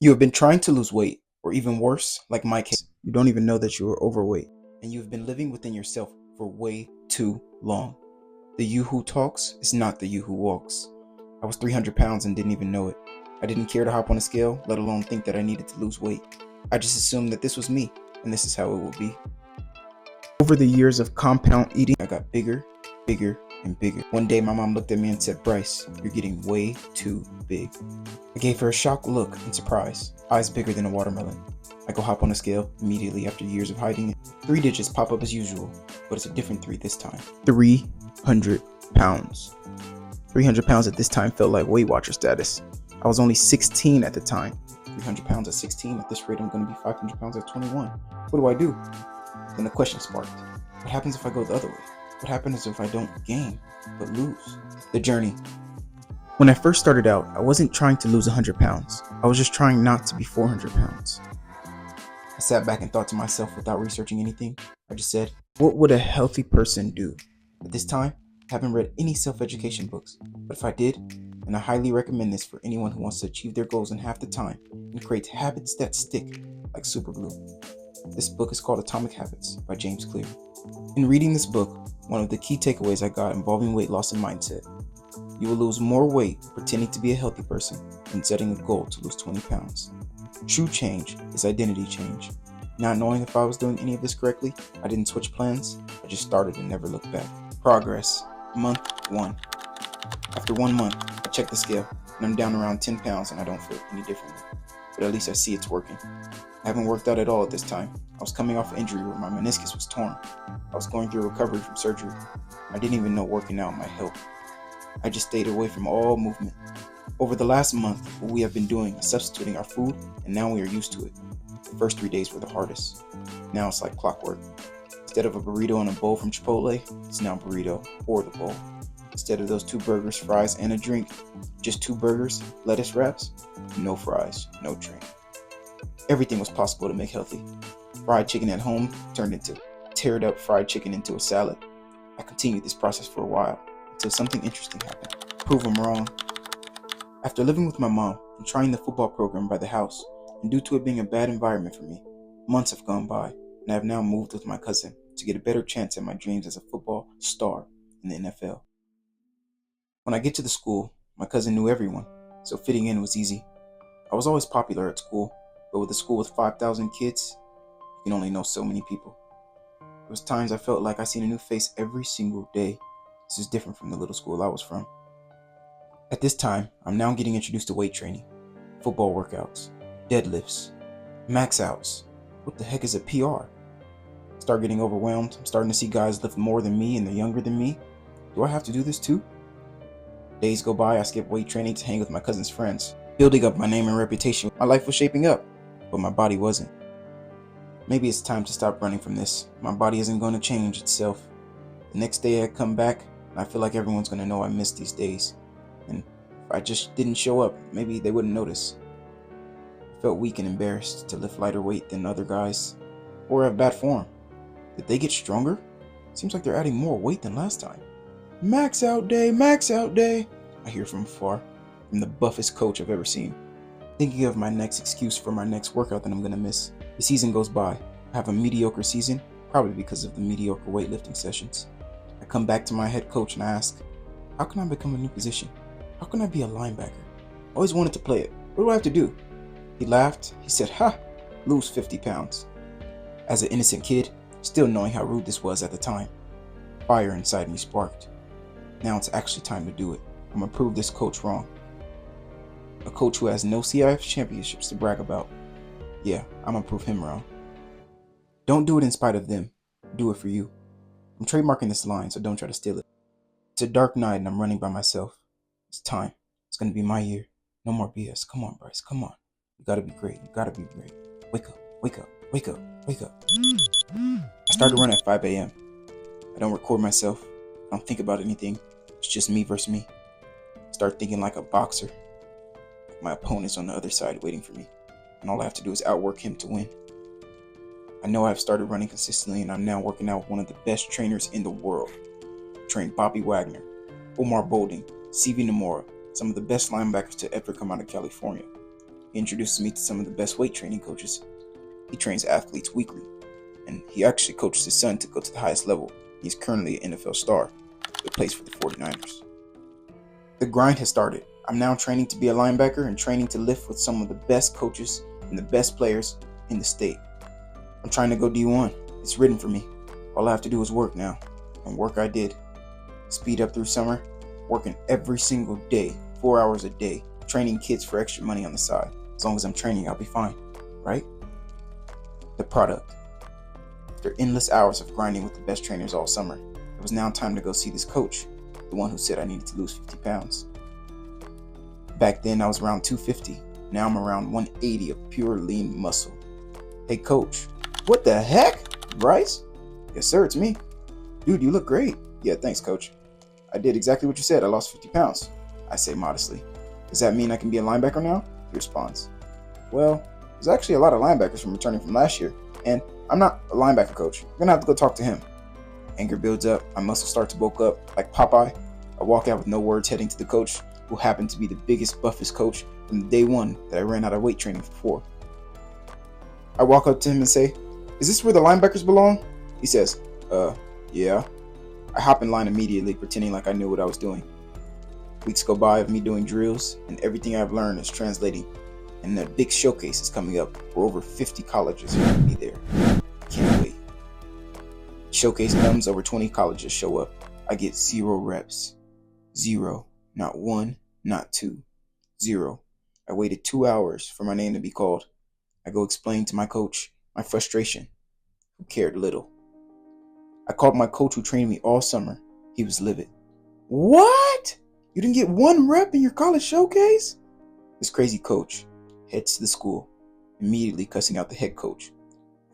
You have been trying to lose weight, or even worse, like my case, you don't even know that you are overweight, and you've been living within yourself for way too long. The you who talks is not the you who walks. I was 300 pounds and didn't even know it. I didn't care to hop on a scale, let alone think that I needed to lose weight. I just assumed that this was me, and this is how it would be. Over the years of compound eating, I got bigger, bigger, and bigger. One day my mom looked at me and said, "Bryce, you're getting way too big." I gave her a shocked look and surprise, eyes bigger than a watermelon. I go hop on a scale immediately after years of hiding it. 3 digits pop up as usual, but it's a different 3 this time. 300 pounds. 300 pounds at this time felt like Weight Watcher status. I was only 16 at the time. 300 pounds at 16, at this rate I'm going to be 500 pounds at 21. What do I do? Then the question sparked. What happens if I go the other way? What happens if I don't gain, but lose? The journey. When I first started out, I wasn't trying to lose 100 pounds. I was just trying not to be 400 pounds. I sat back and thought to myself without researching anything. I just said, what would a healthy person do? At this time, I haven't read any self-education books, but if I did, and I highly recommend this for anyone who wants to achieve their goals in half the time and create habits that stick like super glue. This book is called Atomic Habits by James Clear. In reading this book, one of the key takeaways I got involving weight loss and mindset: you will lose more weight pretending to be a healthy person than setting a goal to lose 20 pounds. True change is identity change. Not knowing if I was doing any of this correctly, I didn't switch plans, I just started and never looked back. Progress. Month 1. After 1 month, I check the scale, and I'm down around 10 pounds and I don't feel any differently. But at least I see it's working. I haven't worked out at all at this time. I was coming off an injury where my meniscus was torn. I was going through recovery from surgery. I didn't even know working out might help. I just stayed away from all movement. Over the last month, what we have been doing is substituting our food, and now we are used to it. The first 3 days were the hardest. Now it's like clockwork. Instead of a burrito and a bowl from Chipotle, it's now burrito or the bowl. Instead of those 2 burgers, fries, and a drink, just 2 burgers, lettuce wraps, no fries, no drink. Everything was possible to make healthy. Fried chicken at home turned into teared up fried chicken into a salad. I continued this process for a while until something interesting happened. Prove them wrong. After living with my mom and trying the football program by the house, and due to it being a bad environment for me, months have gone by, and I have now moved with my cousin to get a better chance at my dreams as a football star in the NFL. When I get to the school, my cousin knew everyone, so fitting in was easy. I was always popular at school, but with a school with 5,000 kids, you can only know so many people. There was times I felt like I seen a new face every single day. This is different from the little school I was from. At this time, I'm now getting introduced to weight training, football workouts, deadlifts, max outs. What the heck is a PR? Start getting overwhelmed. I'm starting to see guys lift more than me and they're younger than me. Do I have to do this too? Days go by, I skip weight training to hang with my cousin's friends, building up my name and reputation. My life was shaping up, but my body wasn't. Maybe it's time to stop running from this. My body isn't going to change itself. The next day I come back, and I feel like everyone's going to know I missed these days. And if I just didn't show up, maybe they wouldn't notice. I felt weak and embarrassed to lift lighter weight than other guys, or have bad form. Did they get stronger? Seems like they're adding more weight than last time. Max out day, I hear from afar, from the buffest coach I've ever seen. Thinking of my next excuse for my next workout that I'm going to miss. The season goes by. I have a mediocre season, probably because of the mediocre weightlifting sessions. I come back to my head coach and I ask, how can I become a new position? How can I be a linebacker? I always wanted to play it. What do I have to do? He laughed. He said, lose 50 pounds. As an innocent kid, still knowing how rude this was at the time, fire inside me sparked. Now it's actually time to do it. I'm gonna prove this coach wrong. A coach who has no CIF championships to brag about. Yeah, I'm gonna prove him wrong. Don't do it in spite of them. Do it for you. I'm trademarking this line, so don't try to steal it. It's a dark night and I'm running by myself. It's time. It's gonna be my year. No more BS. Come on, Bryce. Come on. You gotta be great. You gotta be great. Wake up. Wake up. Wake up. Wake up. I started running at 5 a.m. I don't record myself. I don't think about anything. It's just me versus me. I start thinking like a boxer. My opponent's on the other side waiting for me, and all I have to do is outwork him to win. I know I've started running consistently, and I'm now working out with one of the best trainers in the world. I trained Bobby Wagner, Omar Bolding, CV Namora, some of the best linebackers to ever come out of California. he introduces me to some of the best weight training coaches. He trains athletes weekly, and he actually coaches his son to go to the highest level. He's currently an NFL star that plays for the 49ers. The grind has started. I'm now training to be a linebacker and training to lift with some of the best coaches and the best players in the state. I'm trying to go D1. It's written for me. All I have to do is work now, and work I did. Speed up through summer, working every single day, 4 hours a day, training kids for extra money on the side. As long as I'm training, I'll be fine, right? The product. After endless hours of grinding with the best trainers all summer, it was now time to go see this coach, the one who said I needed to lose 50 pounds. Back then I was around 250. Now I'm around 180 of pure lean muscle. Hey coach. What the heck? Bryce? Yes sir, it's me. Dude, you look great. Yeah, thanks coach. I did exactly what you said. I lost 50 pounds. I say modestly. Does that mean I can be a linebacker now? He responds. Well, there's actually a lot of linebackers from returning from last year, and I'm not a linebacker coach. I'm gonna have to go talk to him. Anger builds up. My muscles start to bulk up like Popeye. I walk out with no words, heading to the coach, who happened to be the biggest, buffest coach from day one that I ran out of weight training for. I walk up to him and say, "Is this where the linebackers belong?" He says, yeah. I hop in line immediately, pretending like I knew what I was doing. Weeks go by of me doing drills, and everything I've learned is translating. And a big showcase is coming up where over 50 colleges are going to be there. Can't wait. Showcase comes, over 20 colleges show up. I get 0 reps. 0. Not 1, not 2. 0. I waited 2 hours for my name to be called. I go explain to my coach my frustration, who cared little. I called my coach who trained me all summer. He was livid. What? You didn't get 1 rep in your college showcase? This crazy coach heads to the school, immediately cussing out the head coach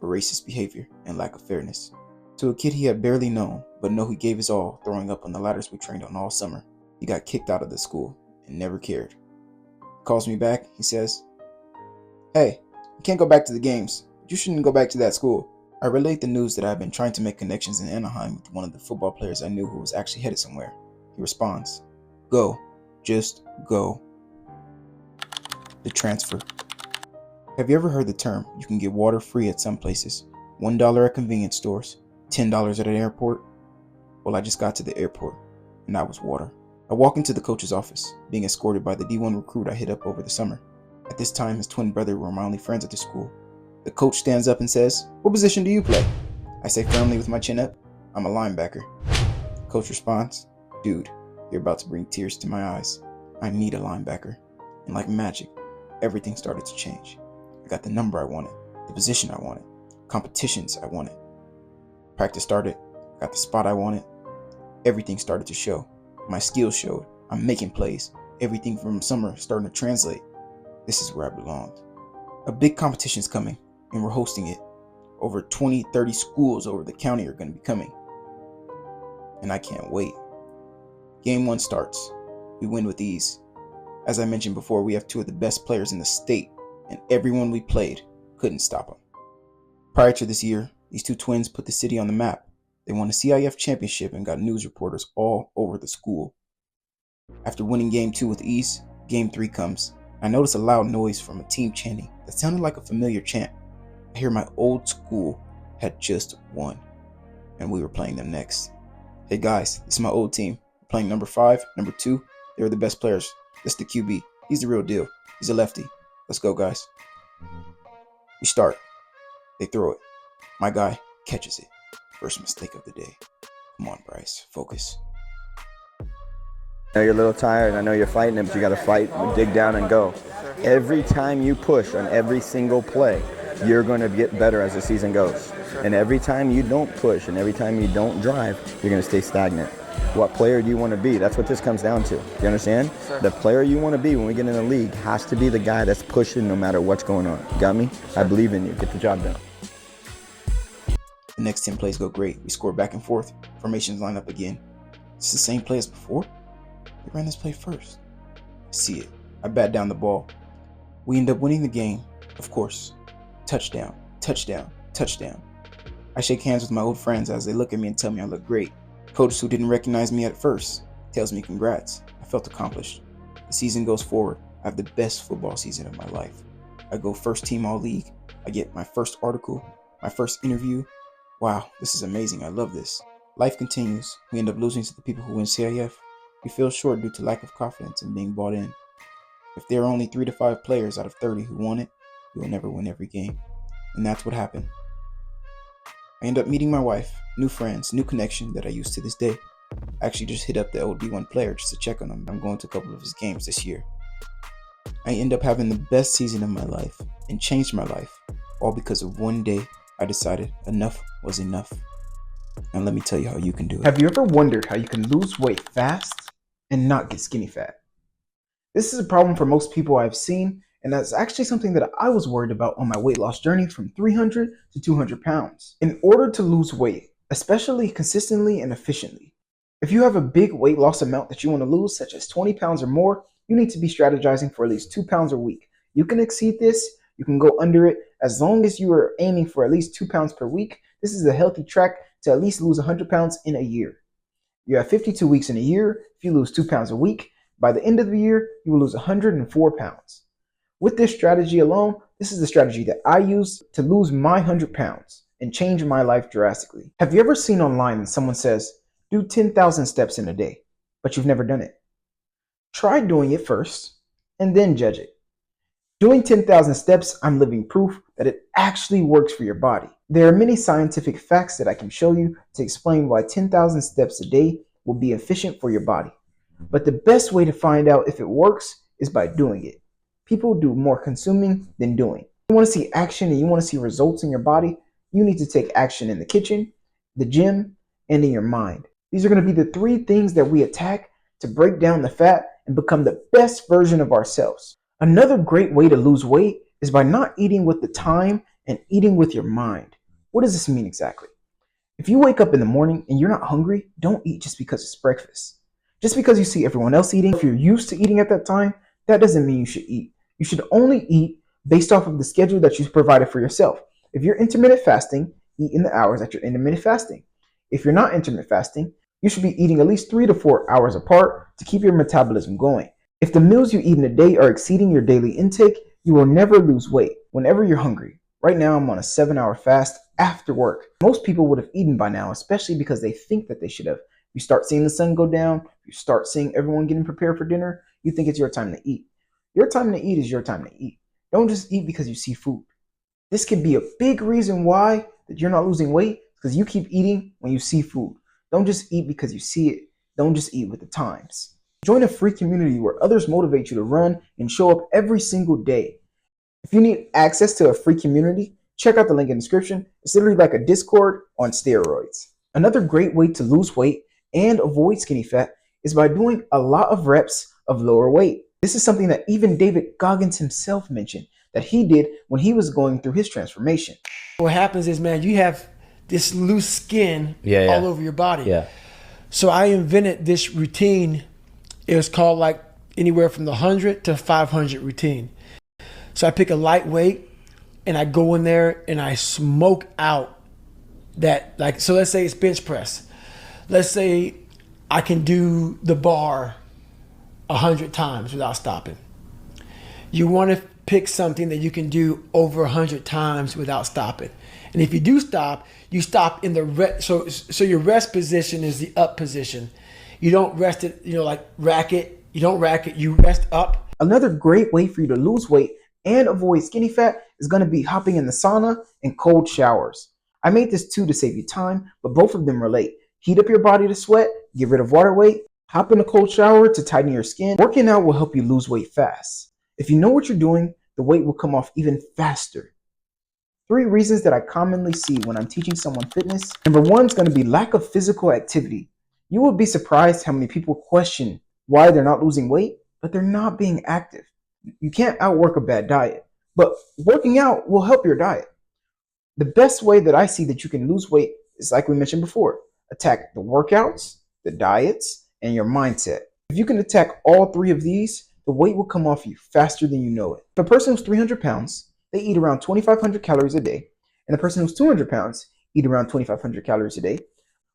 for racist behavior and lack of fairness. To a kid he had barely known, but know he gave his all, throwing up on the ladders we trained on all summer. He got kicked out of the school and never cared. He calls me back. He says, "Hey, you can't go back to the games. You shouldn't go back to that school." I relate the news that I have been trying to make connections in Anaheim with one of the football players I knew who was actually headed somewhere. He responds, "Go. Just go." The transfer. Have you ever heard the term, you can get water free at some places, $1 at convenience stores, $10 at an airport? Well, I just got to the airport, and that was water. I walk into the coach's office, being escorted by the D1 recruit I hit up over the summer. At this time, his twin brother were my only friends at the school. The coach stands up and says, "What position do you play?" I say firmly with my chin up, "I'm a linebacker." Coach responds, "Dude, you're about to bring tears to my eyes. I need a linebacker." And like magic, everything started to change. I got the number I wanted, the position I wanted, competitions I wanted. Practice started, I got the spot I wanted. Everything started to show. My skills showed. I'm making plays. Everything from summer starting to translate. This is where I belonged. A big competition's coming, and we're hosting it. Over 20, 30 schools over the county are going to be coming. And I can't wait. Game 1 starts. We win with ease. As I mentioned before, we have 2 of the best players in the state, and everyone we played couldn't stop them. Prior to this year, these 2 twins put the city on the map. They won a CIF championship and got news reporters all over the school. After winning Game 2 with ease, Game 3 comes. I notice a loud noise from a team chanting that sounded like a familiar chant. I hear my old school had just won, and we were playing them next. Hey guys, this is my old team. We're playing number 5, number 2. They were the best players. This is the QB. He's the real deal. He's a lefty. Let's go, guys. We start. They throw it. My guy catches it. First mistake of the day. Come on, Bryce. Focus. I know you're a little tired. I know you're fighting it, but you got to fight, dig down, and go. Every time you push on every single play, you're going to get better as the season goes. And every time you don't push and every time you don't drive, you're going to stay stagnant. What player do you want to be? That's what this comes down to. Do you understand? The player you want to be when we get in the league has to be the guy that's pushing no matter what's going on. You got me? I believe in you. Get the job done. The next 10 plays go great. We score back and forth. Formations line up again. It's the same play as before. We ran this play first. I see it. I bat down the ball. We end up winning the game, of course. Touchdown, touchdown, touchdown. I shake hands with my old friends as they look at me and tell me I look great. Coach, who didn't recognize me at first, tells me congrats. I felt accomplished. The season goes forward. I have the best football season of my life. I go first team all league. I get my first article, my first interview. Wow, this is amazing. I love this. Life continues. We end up losing to the people who win CIF. We feel short due to lack of confidence and being bought in. If there are only 3 to 5 players out of 30 who want it, we will never win every game. And that's what happened. I end up meeting my wife, new friends, new connection that I use to this day. I actually just hit up the old D1 player just to check on him. I'm going to a couple of his games this year. I end up having the best season of my life and changed my life, all because of one day I decided enough was enough. Now let me tell you how you can do it. Have you ever wondered how you can lose weight fast and not get skinny fat? This is a problem for most people I've seen, and that's actually something that I was worried about on my weight loss journey from 300 to 200 pounds. In order to lose weight, especially consistently and efficiently, if you have a big weight loss amount that you want to lose, such as 20 pounds or more, you need to be strategizing for at least 2 pounds a week. You can exceed this, you can go under it, as long as you are aiming for at least 2 pounds per week. This is a healthy track to at least lose 100 pounds in a year. You have 52 weeks in a year. If you lose 2 pounds a week, by the end of the year, you will lose 104 pounds. With this strategy alone, this is the strategy that I use to lose my 100 pounds and change my life drastically. Have you ever seen online that someone says, do 10,000 steps in a day, but you've never done it? Try doing it first and then judge it. Doing 10,000 steps, I'm living proof that it actually works for your body. There are many scientific facts that I can show you to explain why 10,000 steps a day will be efficient for your body. But the best way to find out if it works is by doing it. People do more consuming than doing. You want to see action and you want to see results in your body, you need to take action in the kitchen, the gym, and in your mind. These are going to be the 3 things that we attack to break down the fat and become the best version of ourselves. Another great way to lose weight is by not eating with the time and eating with your mind. What does this mean exactly? If you wake up in the morning and you're not hungry, don't eat just because it's breakfast. Just because you see everyone else eating, if you're used to eating at that time, that doesn't mean you should eat. You should only eat based off of the schedule that you've provided for yourself. If you're intermittent fasting, eat in the hours that you're intermittent fasting. If you're not intermittent fasting, you should be eating at least 3 to 4 hours apart to keep your metabolism going. If the meals you eat in a day are exceeding your daily intake, you will never lose weight whenever you're hungry. Right now, I'm on a 7-hour fast after work. Most people would have eaten by now, especially because they think that they should have. You start seeing the sun go down, you start seeing everyone getting prepared for dinner, you think it's your time to eat. Your time to eat is your time to eat. Don't just eat because you see food. This could be a big reason why that you're not losing weight, because you keep eating when you see food. Don't just eat because you see it. Don't just eat with the times. Join a free community where others motivate you to run and show up every single day. If you need access to a free community, check out the link in the description. It's literally like a Discord on steroids. Another great way to lose weight and avoid skinny fat is by doing a lot of reps of lower weight. This is something that even David Goggins himself mentioned that he did when he was going through his transformation. What happens is, man, you have this loose skin all over your body. Yeah. So I invented this routine. It was called like anywhere from the 100 to 500 routine. So I pick a lightweight and I go in there and I smoke out that, like, so let's say it's bench press. Let's say I can do the bar 100 times without stopping. You want to pick something that you can do over 100 times without stopping. And if you do stop, you stop in the rest. So your rest position is the up position. You don't rest it, like rack it. You don't rack it, you rest up. Another great way for you to lose weight and avoid skinny fat is going to be hopping in the sauna and cold showers. I made this too to save you time, but both of them relate. Heat up your body to sweat, get rid of water weight, hop in a cold shower to tighten your skin. Working out will help you lose weight fast. If you know what you're doing, the weight will come off even faster. 3 reasons that I commonly see when I'm teaching someone fitness. Number 1 is going to be lack of physical activity. You will be surprised how many people question why they're not losing weight, but they're not being active. You can't outwork a bad diet, but working out will help your diet. The best way that I see that you can lose weight is, like we mentioned before, attack the workouts, the diets, and your mindset. If you can attack all 3 of these, the weight will come off you faster than you know it. If a person who's 300 pounds, they eat around 2,500 calories a day, and the person who's 200 pounds eat around 2,500 calories a day.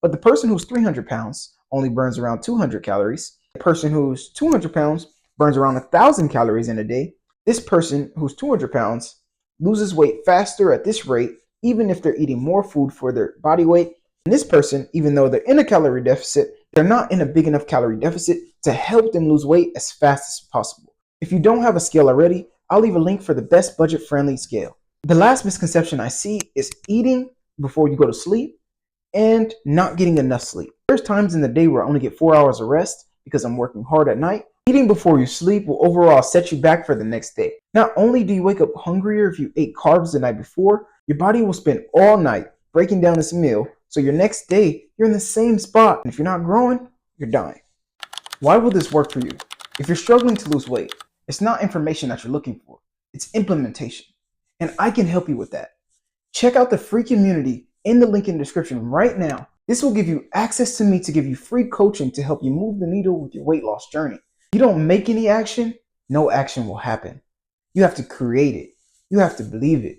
But the person who's 300 pounds only burns around 200 calories. The person who's 200 pounds burns around 1,000 calories in a day. This person who's 200 pounds loses weight faster at this rate, even if they're eating more food for their body weight. And this person, even though they're in a calorie deficit, they're not in a big enough calorie deficit to help them lose weight as fast as possible. If you don't have a scale already, I'll leave a link for the best budget-friendly scale. The last misconception I see is eating before you go to sleep and not getting enough sleep. There's times in the day where I only get 4 hours of rest because I'm working hard at night. Eating before you sleep will overall set you back for the next day. Not only do you wake up hungrier if you ate carbs the night before, your body will spend all night breaking down this meal, so your next day, you're in the same spot. And if you're not growing, you're dying. Why will this work for you? If you're struggling to lose weight, it's not information that you're looking for. It's implementation. And I can help you with that. Check out the free community in the link in the description right now. This will give you access to me to give you free coaching to help you move the needle with your weight loss journey. If you don't make any action, no action will happen. You have to create it. You have to believe it.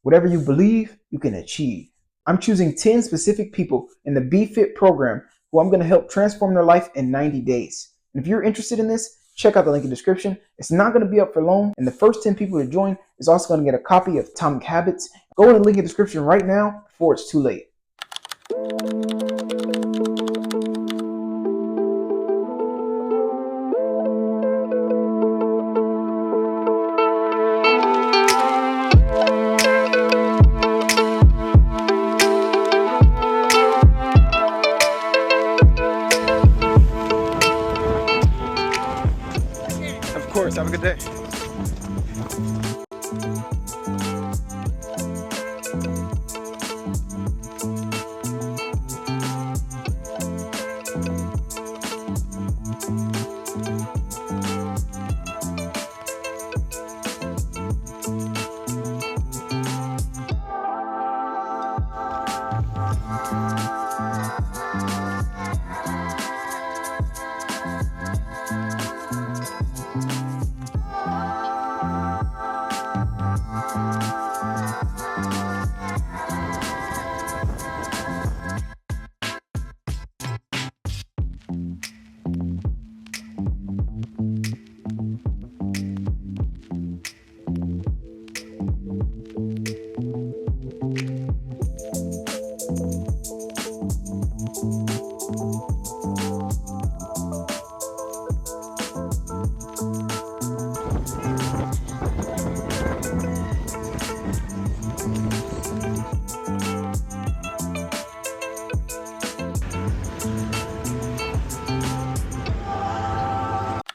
Whatever you believe, you can achieve. I'm choosing 10 specific people in the Be Fit program who I'm going to help transform their life in 90 days. And if you're interested in this, check out the link in the description. It's not going to be up for long, and the first 10 people to join is also going to get a copy of Atomic Habits. Go to the link in the description right now before it's too late. Of course, have a good day.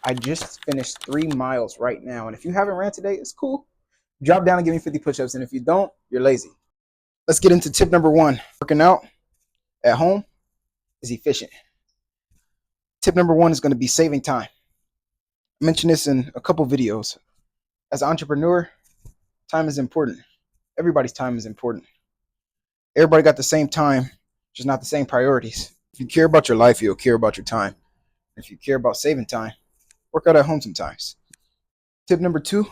I just finished 3 miles right now. And if you haven't ran today, it's cool. Drop down and give me 50 push-ups. And if you don't, you're lazy. Let's get into tip number 1. Working out at home is efficient. Tip number 1 is going to be saving time. I mentioned this in a couple videos. As an entrepreneur, time is important. Everybody's time is important. Everybody got the same time, just not the same priorities. If you care about your life, you'll care about your time. If you care about saving time, work out at home sometimes. Tip number 2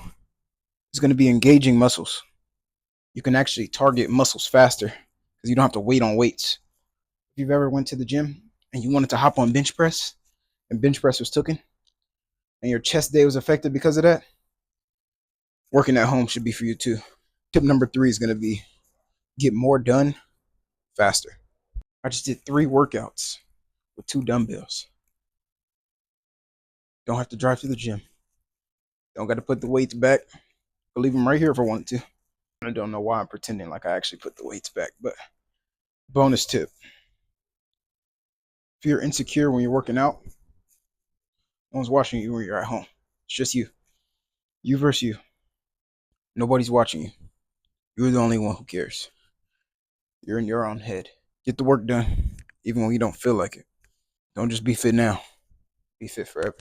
is going to be engaging muscles. You can actually target muscles faster because you don't have to wait on weights. If you've ever went to the gym and you wanted to hop on bench press and bench press was taken and your chest day was affected because of that, working at home should be for you too. Tip number 3 is going to be get more done faster. I just did 3 workouts with 2 dumbbells. Don't have to drive to the gym. Don't got to put the weights back. I'll leave them right here if I wanted to. I don't know why I'm pretending like I actually put the weights back, but bonus tip. If you're insecure when you're working out, no one's watching you when you're at home. It's just you. You versus you. Nobody's watching you. You're the only one who cares. You're in your own head. Get the work done, even when you don't feel like it. Don't just be fit now. Be fit forever.